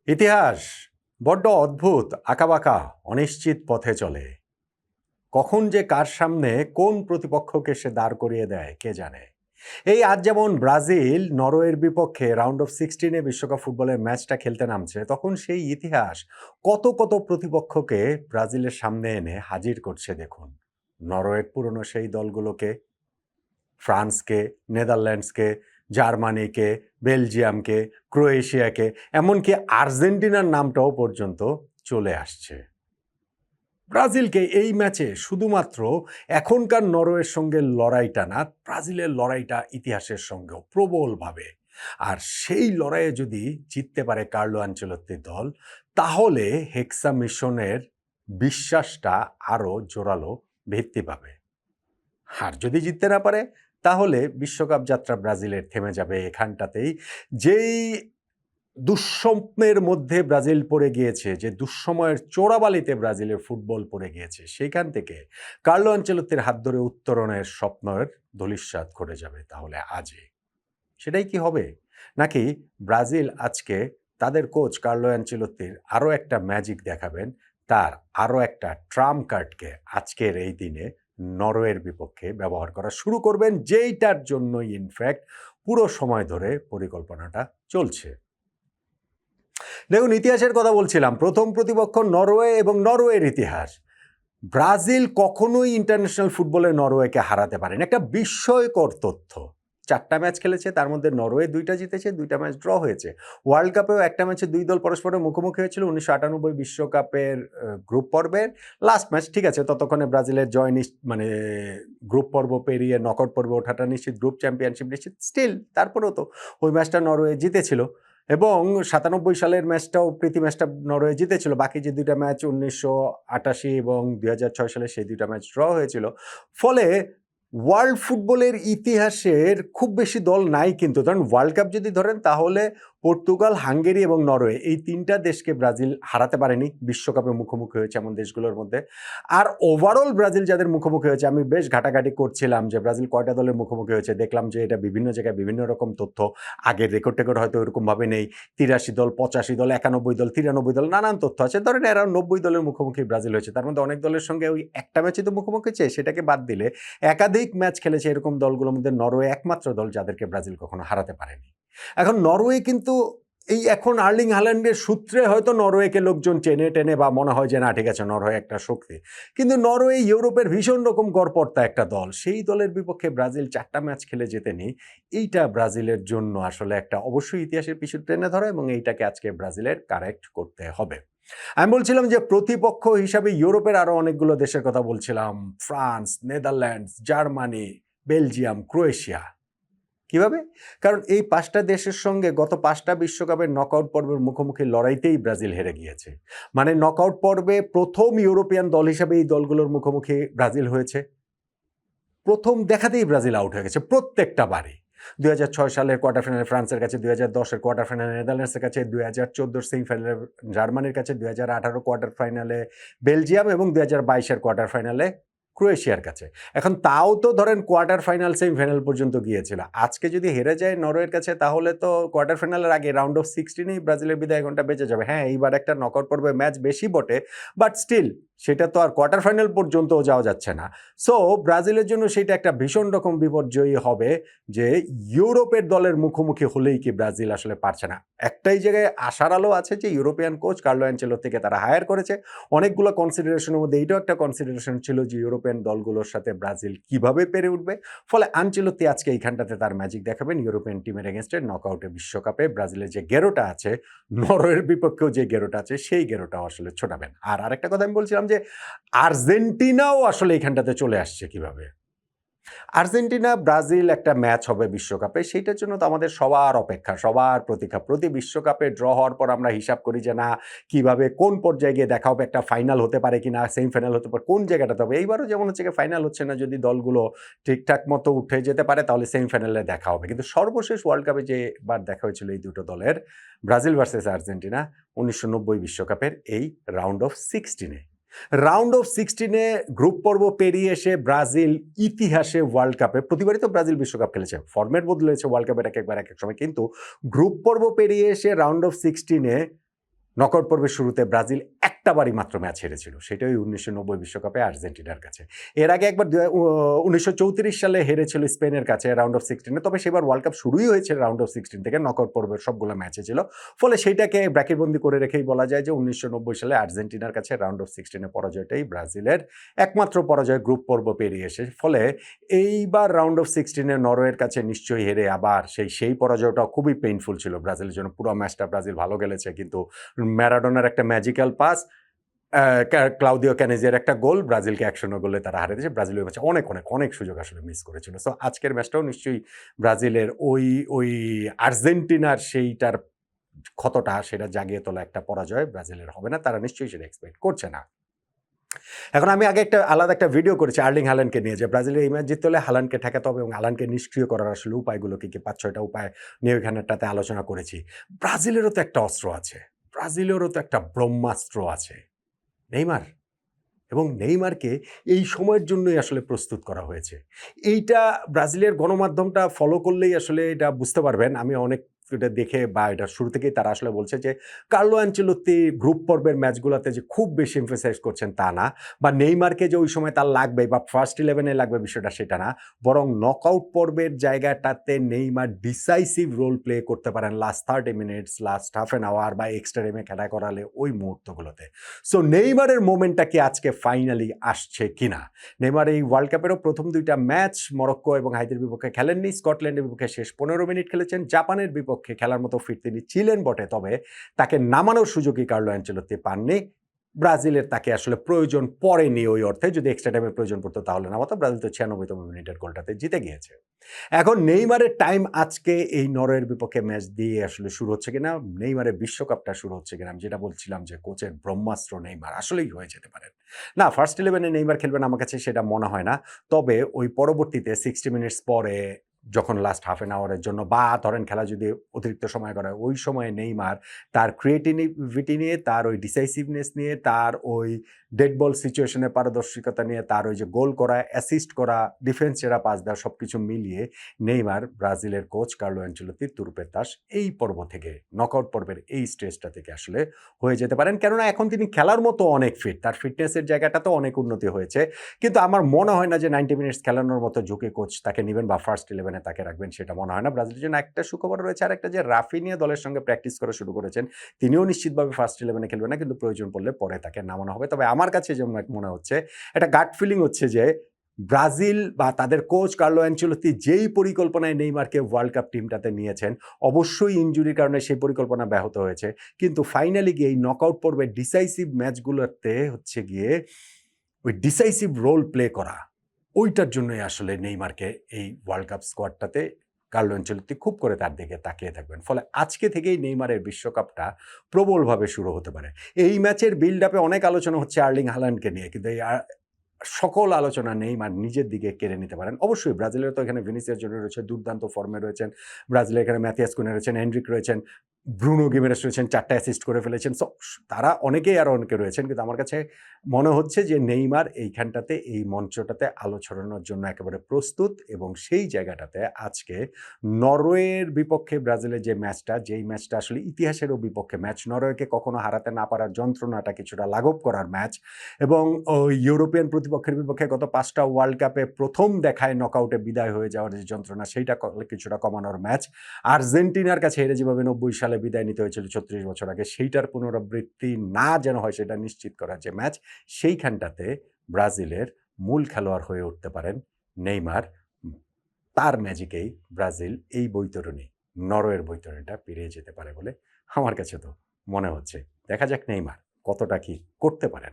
ইতিহাস বড্ড অদ্ভুত, আঁকাবাঁকা, অনিশ্চিত পথে চলে। কখন যে কার সামনে কোন প্রতিপক্ষকে সে দাঁড় করিয়ে দেয় কে জানে। এই আজ যেমন ব্রাজিল নরওয়ের বিপক্ষে রাউন্ড অফ 16-এ বিশ্বকাপ ফুটবলের ম্যাচটা খেলতে নামছে, তখন সেই ইতিহাস কত কত প্রতিপক্ষকে ব্রাজিলের সামনে এনে হাজির করছে। দেখুন, নরওয়ের পুরনো সেই দলগুলোকে, ফ্রান্সকে, নেদারল্যান্ডসকে, জার্মানিকে, বেলজিয়ামকে, ক্রোয়েশিয়াকে, এমনকি আর্জেন্টিনার নামটাও পর্যন্ত চলে আসছে। ব্রাজিলকে এই ম্যাচে শুধুমাত্র এখনকার নরওয়ের সঙ্গে লড়াইটা না, ব্রাজিলের লড়াইটা ইতিহাসের সঙ্গেও প্রবলভাবে। আর সেই লড়াইয়ে যদি জিততে পারে কার্লো আনচেলত্তির দল, তাহলে হেক্সা মিশনের বিশ্বাসটা আরও জোরালো ভিত্তি পাবে। আর যদি জিততে না পারে, তাহলে বিশ্বকাপ যাত্রা ব্রাজিলের থেমে যাবে এখানটাতেই। যেই দুঃস্বপ্নের মধ্যে ব্রাজিল পড়ে গিয়েছে, যে দুঃসময়ের চোরাবালিতে ব্রাজিলের ফুটবল পড়ে গিয়েছে, সেইখান থেকে কার্লো আনচেলত্তির হাত ধরে উত্তরণের স্বপ্নের ধূলিসাৎ ঘটে যাবে তাহলে আজই। সেটাই কি হবে? নাকি ব্রাজিল আজকে তাদের কোচ কার্লো আনচেলত্তির আরও একটা ম্যাজিক দেখাবেন, তার আরও একটা ট্রাম্প কার্ডকে আজকের এই দিনে নরওয়ের বিপক্ষে ব্যবহার করা শুরু করবেন, যেইটার জন্যই ইনফ্যাক্ট পুরো সময় ধরে পরিকল্পনাটা চলছে। দেখুন, ইতিহাসের কথা বলছিলাম, প্রথম প্রতিপক্ষ নরওয়ে এবং নরওয়ের ইতিহাস। ব্রাজিল কখনোই ইন্টারন্যাশনাল ফুটবলে নরওয়েকে হারাতে পারেনি। একটা বিস্ময়কর তথ্য, 4টা ম্যাচ খেলেছে, তার মধ্যে নরওয়ে 2টা জিতেছে, 2টা ম্যাচ ড্র হয়েছে। ওয়ার্ল্ড কাপেও একটা ম্যাচে 2 দল পরস্পরের মুখোমুখি হয়েছিল 1998 বিশ্বকাপের গ্রুপ পর্বের লাস্ট ম্যাচ। ঠিক আছে, ততক্ষণে ব্রাজিলের জয় মানে গ্রুপ পর্ব পেরিয়ে নকআউট পর্বে ওঠাটা নিশ্চিত, গ্রুপ চ্যাম্পিয়নশিপ নিশ্চিত। স্টিল তারপরেও তো ওই ম্যাচটা নরওয়ে জিতেছিল, এবং 97 সালের ম্যাচটাও, প্রীতি ম্যাচটা নরওয়ে জিতেছিল। বাকি যে 2টা ম্যাচ 1988 এবং 2006 সালে, সেই 2টা ম্যাচ ড্র হয়েছিল। ফলে ওয়ার্ল্ড ফুটবলের ইতিহাসের খুব বেশি দল নাই কিন্তু, কারণ ওয়ার্ল্ড কাপ যদি ধরেন তাহলে পর্তুগাল, হাঙ্গেরি এবং নরওয়ে, এই 3টা দেশকে ব্রাজিল হারাতে পারেনি বিশ্বকাপে মুখোমুখি হয়েছে এমন দেশগুলোর মধ্যে। আর ওভারঅল ব্রাজিল যাদের মুখোমুখি হয়েছে, আমি বেশ ঘাটাঘাটি করছিলাম যে ব্রাজিল কয়টা দলের মুখোমুখি হয়েছে, দেখলাম যে এটা বিভিন্ন জায়গায় বিভিন্ন রকম তথ্য। আগের রেকর্ড হয়তো ওরকমভাবে নেই, 83 দল, 85 দল, 91 দল, 93 দল, নানান তথ্য আছে। ধরেন অ্যারাউন্ড 90 দলের মুখোমুখি ব্রাজিল হয়েছে। তার মধ্যে অনেক দলের সঙ্গে ওই একটা ম্যাচে তো মুখোমুখি হয়েছে, সেটাকে বাদ দিলে একাধিক ম্যাচ খেলেছে এরকম দলগুলোর মধ্যে নরওয়ে একমাত্র দল যাদেরকে ব্রাজিল কখনো হারাতে পারেনি। এখন নরওয়ে কিন্তু এই এখন আর্লিং হাল্যান্ডের সূত্রে হয়তো নরওয়েকে লোকজন টেনে টেনে বা মনে হয় যে না ঠিক আছে নরওয়ে একটা শক্তি, কিন্তু নরওয়ে ইউরোপের ভীষণ রকম গড়পড়তা একটা দল। সেই দলের বিপক্ষে ব্রাজিল 4টা ম্যাচ খেলে জেতেনি। এইটা ব্রাজিলের জন্য আসলে একটা অবশ্যই ইতিহাসের পিছু টেনে ধরা, এবং এইটাকে আজকে ব্রাজিলের কারেক্ট করতে হবে। আমি বলছিলাম যে প্রতিপক্ষ হিসাবে ইউরোপের আরো অনেকগুলো দেশের কথা বলছিলাম, France, Netherlands, Germany, Belgium, Croatia. কিভাবে? কারণ এই 5টা দেশের সঙ্গে গত 5টা বিশ্বকাপের নকআউট পর্বের মুখোমুখি লড়াইতেই ব্রাজিল হেরে গিয়েছে। মানে নকআউট পর্বে প্রথম ইউরোপিয়ান দল হিসেবে এই দলগুলোর মুখোমুখি ব্রাজিল হয়েছে। প্রথম দেখাতেই ব্রাজিল আউট হয়ে গেছে প্রত্যেকটা বারে। 2006 সালের কোয়ার্টার ফাইনালে ফ্রান্সের কাছে, 2010-এর কোয়ার্টার ফাইনালে নেদারল্যান্ডসের কাছে, 2014-র সেমিফাইনালে জার্মানির কাছে, 2018 কোয়ার্টার ফাইনালে বেলজিয়াম, এবং 2022-এর কোয়ার্টার ফাইনালে ক্রোয়েশিয়ার কাছে। এখন তাও তো ধরেন কোয়ার্টার ফাইনাল, সেমিফাইনাল পর্যন্ত গিয়েছিল। আজকে যদি হেরে যায় নরওয়ের কাছে, তাহলে তো কোয়ার্টার ফাইনালের আগে রাউন্ড অফ 16-এই ব্রাজিলের বিদায় ঘণ্টা বেঁচে যাবে। হ্যাঁ, এইবার একটা নকআউট পর্বে ম্যাচ বেশি বটে, বাট স্টিল সেটা তো আর কোয়ার্টার ফাইনাল পর্যন্তও যাওয়া যাচ্ছে না। সো ব্রাজিলের জন্য সেটা একটা ভীষণ রকম বিপর্যয়ী হবে যে ইউরোপের দলের মুখোমুখি হলেই কি ব্রাজিল আসলে পারছে না। একটাই জায়গায় আশার আলো আছে, যে ইউরোপিয়ান কোচ কার্লো আনচেলত্তিকে তারা হায়ার করেছে। অনেকগুলো কনসিডারেশনের মধ্যে এইটাও একটা কনসিডারেশন ছিল যে ইউরোপিয়ান দলগুলোর সাথে ব্রাজিল কিভাবে পেরে উঠবে। ফলে আনচেলত্তি আজকে এইখানটাতে তার ম্যাজিক দেখাবেন ইউরোপিয়ান টিমের এগেনস্টে। নকআউটে বিশ্বকাপে ব্রাজিলের যে গেরোটা আছে, নরওয়ের বিপক্ষেও যে গেরোটা আছে, সেই গেরোটাও আসলে ছোটাবেন। আর আরেকটা কথা আমি বলছিলাম যে আর্জেন্টিনাও আসলে এখানটাতে চলে আসছে কিভাবে। আর্জেন্টিনা ব্রাজিল একটা ম্যাচ হবে বিশ্বকাপে, সেইটার জন্য তো আমাদের সবার অপেক্ষা, সবার প্রতীক্ষা। প্রতি বিশ্বকাপে ড্র হওয়ার পর আমরা হিসাব করি যে না, কিভাবে কোন পর্যায়ে গিয়ে দেখা হবে, একটা ফাইনাল হতে পারে কিনা, সেমিফাইনাল হতে পারে, কোন জায়গাটাতে হবে। এইবারও যেমন হচ্ছে কি ফাইনাল হচ্ছে না, যদি দলগুলো ঠিকঠাক মতো উঠে যেতে পারে তাহলে সেমিফাইনালে দেখা হবে। কিন্তু সর্বশেষ ওয়ার্ল্ড কাপে যে বার দেখা হয়েছিল এই দুটো দলের, ব্রাজিল ভার্সেস আর্জেন্টিনা, 1990 বিশ্বকাপের এই রাউন্ড অফ 16-এ। রাউন্ড অফ 16-এ গ্রুপ পর্ব পেরিয়ে এসে ব্রাজিল ইতিহাসে ওয়ার্ল্ড কাপে, প্রতিবারই তো ব্রাজিল বিশ্বকাপ খেলেছে, ফরম্যাট বদলেছে ওয়ার্ল্ড কাপের এক একবার এক এক সময়, কিন্তু গ্রুপ পর্ব পেরিয়ে এসে রাউন্ড অফ 16-এ নকআউট পর্বের শুরুতে ব্রাজিল একটা বারই মাত্র ম্যাচ হেরেছিল, সেটাই 1990 বিশ্বকাপে আর্জেন্টিনার কাছে। এর আগে একবার 1934 সালে হেরেছিল স্পেনের কাছে রাউন্ড অফ 16-এ, তবে সেবার ওয়ার্ল্ড কাপ শুরুই হয়েছে রাউন্ড অফ 16 থেকে, নকআউট পর্বের সবগুলো ম্যাচে ছিল। ফলে সেইটাকে ব্র্যাকেটবন্দি করে রেখেই বলা যায় যে 1990 সালে আর্জেন্টিনার কাছে রাউন্ড অফ 16-এ পরাজয়টাই ব্রাজিলের একমাত্র পরাজয় গ্রুপ পর্ব পেরিয়ে এসে। ফলে এইবার রাউন্ড অফ 16-এ নরওয়ের কাছে নিশ্চয়ই হেরে আবার সেই পরাজয়টাও খুবই পেইনফুল ছিল ব্রাজিলের জন্য। পুরো ম্যাচটা ব্রাজিল ভালো খেলেছে, কিন্তু ম্যারাডোনার একটা ম্যাজিক্যাল পাস, ক্লাউদিও ক্যানেজের একটা গোল, ব্রাজিলকে 1-0 গোলে তারা হারিয়ে দিয়েছে। ব্রাজিল ওই ম্যাচে অনেক সুযোগ আসলে মিস করেছিল। সো আজকের ম্যাচটাও নিশ্চয়ই ব্রাজিলের ওই আর্জেন্টিনার সেইটার ক্ষতটা সেটা জাগিয়ে তোলা একটা পরাজয় ব্রাজিলের হবে না, তারা নিশ্চয়ই সেটা এক্সপেক্ট করছে না। এখন আমি আগে আলাদা একটা ভিডিও করেছি আর্লিং হাল্যান্ডকে নিয়ে, যে ব্রাজিলের এই ম্যাচ জিততে হলে হাল্যান্ডকে ঠেকাতে হবে এবং হাল্যান্ডকে নিষ্ক্রিয় করার আসলে উপায়গুলো কি 5-6টা উপায় নিয়ে ওইখানেরটাতে আলোচনা করেছি। ব্রাজিলেরও তো একটা অস্ত্র আছে, ব্রাজিলেরও তো একটা ব্রহ্মাস্ত্র আছে, নেইমার। এবং নেইমারকে এই সময়ের জন্যই আসলে প্রস্তুত করা হয়েছে। এইটা ব্রাজিলের গণমাধ্যমটা ফলো করলেই আসলে এটা বুঝতে পারবেন। আমি অনেক এটা দেখে বা এটা শুরু থেকেই তারা আসলে বলছে যে কার্লো আনচেলত্তি গ্রুপ পর্বের ম্যাচগুলোতে যে খুব বেশি এমফেসাইজ করছেন তা না, বা নেইমারকে যে ওই সময় তার লাগবে বা ফার্স্ট 11-এ লাগবে বিষয়টা সেটা না, বরং নকআউট পর্বের জায়গাটাতে নেইমার ডিসাইসিভ রোল প্লে করতে পারেন last 30 minutes, last half an hour বা এক্সট্রা টাইমে খেলা করালে ওই মুহূর্তগুলোতে। সো নেইমারের মোমেন্টটা কি আজকে ফাইনালি আসছে কিনা? নেইমার এই ওয়ার্ল্ড কাপেরও প্রথম 2টা ম্যাচ মরক্কো এবং হাইতির বিপক্ষে খেলেননি, স্কটল্যান্ডের বিপক্ষে শেষ 15 মিনিট খেলেছেন, জাপানের বিপক্ষে খেলার মতো ফিট তিনি ছিলেন বটে, তবে তাকে নামানোর সুযোগই কার্লো আনচেলত্তি পাননি। ব্রাজিলের তাকে আসলে প্রয়োজন পড়েনি ওই অর্থে, যদি এক্সট্রা টাইমের প্রয়োজন পড়তো তাহলে নামাতো। ব্রাজিল তো 96তম মিনিটের গোলটাতে জিতে গিয়েছে। এখন নেইমারের টাইম আজকে এই নরওয়ের বিপক্ষে ম্যাচ দিয়ে আসলে শুরু হচ্ছে কিনা, নেইমারের বিশ্বকাপটা শুরু হচ্ছে কিনা, আমি যেটা বলছিলাম যে কোচের ব্রহ্মাস্ত্র নেইমার আসলেই হয়ে যেতে পারেন। না, ফার্স্ট 11-এ নেইমার খেলবেন আমার কাছে সেটা মনে হয় না, তবে ওই পরবর্তীতে 60 মিনিটস পরে যখন লাস্ট হাফ অ্যান আওয়ারের জন্য বা ধরেন খেলা যদি অতিরিক্ত সময় করা হয়, ওই সময়ে নেইমার তার ক্রিয়েটিভিটি নিয়ে, তার ওই ডিসাইসিভনেস নিয়ে, তার ওই ডেড বল সিচুয়েশনের পারদর্শিকতা নিয়ে, তার ওই যে গোল করা, অ্যাসিস্ট করা, ডিফেন্স সেরা পাস দেওয়া, সব কিছু মিলিয়ে নেইমার ব্রাজিলের কোচ কার্লো আনচেলত্তির তুরুপের তাস এই পর্ব থেকে, নকআউট পর্বের এই স্টেজটা থেকে আসলে হয়ে যেতে পারেন। কেননা এখন তিনি খেলার মতো অনেক ফিট, তার ফিটনেসের জায়গাটাতে অনেক উন্নতি হয়েছে। কিন্তু আমার মনে হয় না যে 90 মিনিটস খেলানোর মতো ঝুঁকে কোচ তাকে নেবেন বা ফার্স্ট 11-এ তাকে রাখবেন, সেটা মনে হয় না। ব্রাজিলের জন্য একটা সুখবর রয়েছে, আর একটা যে রাফিনিয়া দলের সঙ্গে প্র্যাকটিস করা শুরু করেছেন, তিনিও নিশ্চিতভাবে ফার্স্ট 11-এ খেলবেন না, কিন্তু প্রয়োজন পড়লে পরে তাকে নামানো হবে। তবে আমার কাছে যেমন মনে হচ্ছে, একটা গাট ফিলিং হচ্ছে যে ব্রাজিল বা তাদের কোচ কার্লো আনচেলত্তি যেই পরিকল্পনায় নেইমারকে ওয়ার্ল্ড কাপ টিমটাতে নিয়েছেন, অবশ্যই ইনজুরির কারণে সেই পরিকল্পনা ব্যাহত হয়েছে, কিন্তু ফাইনালি গিয়ে এই নকআউট পর্বে ডিসাইসিভ ম্যাচগুলোতে হচ্ছে গিয়ে ওই ডিসাইসিভ রোল প্লে করা, ওইটার জন্যই আসলে নেইমারকে এই ওয়ার্ল্ড কাপ স্কোয়াডটাতে কার্লো আনচেলত্তি খুব করে তার দিকে তাকিয়ে থাকবেন। ফলে আজকে থেকেই নেইমারের বিশ্বকাপটা প্রবলভাবে শুরু হতে পারে। এই ম্যাচের বিল্ড আপে অনেক আলোচনা হচ্ছে আর্লিং হাল্যান্ডকে নিয়ে, কিন্তু এই সকল আলোচনা নেইমার নিজের দিকে কেড়ে নিতে পারেন। অবশ্যই ব্রাজিলের তো এখানে ভিনিসিয়াস জুনিয়র রয়েছে, দুর্দান্ত ফর্মে রয়েছেন। ব্রাজিলের এখানে ম্যাথিয়াস কুনা রয়েছেন, এনরিক রয়েছেন, ব্রুনো গিমেরেস রয়েছেন, 4টা অ্যাসিস্ট করে ফেলেছেন। সো তারা অনেকেই আরও অনেকে রয়েছেন, কিন্তু আমার কাছে মনে হচ্ছে যে নেইমার এইখানটাতে, এই মঞ্চটাতে আলো ছড়ানোর জন্য একেবারে প্রস্তুত, এবং সেই জায়গাটাতে আজকে নরওয়ের বিপক্ষে ব্রাজিলের যে ম্যাচটা, যেই ম্যাচটা আসলে ইতিহাসেরও বিপক্ষে ম্যাচ, নরওয়েকে কখনো হারাতে না পারার যন্ত্রণাটা কিছুটা লাঘব করার ম্যাচ, এবং ইউরোপিয়ান প্রতিপক্ষের বিপক্ষে গত 5টা ওয়ার্ল্ড কাপে প্রথম দেখায় নকআউটে বিদায় হয়ে যাওয়ার যে যন্ত্রণা, সেইটা কিছুটা কমানোর ম্যাচ, আর্জেন্টিনার কাছে হেরে যেভাবে 90 সালে বিদায় নিতে হয়েছিল 36 বছর আগে, সেইটার পুনরাবৃত্তি না যেন হয় সেটা নিশ্চিত করার যে ম্যাচ, সেইখানটাতে ব্রাজিলের মূল খেলোয়াড় হয়ে উঠতে পারেন নেইমার। তার ম্যাজিকেই ব্রাজিল এই বৈতরণী, নরওয়ের বৈতরণীটা পেরিয়ে যেতে পারে বলে আমার কাছে তো মনে হচ্ছে। দেখা যাক নেইমার কতটা কি করতে পারেন।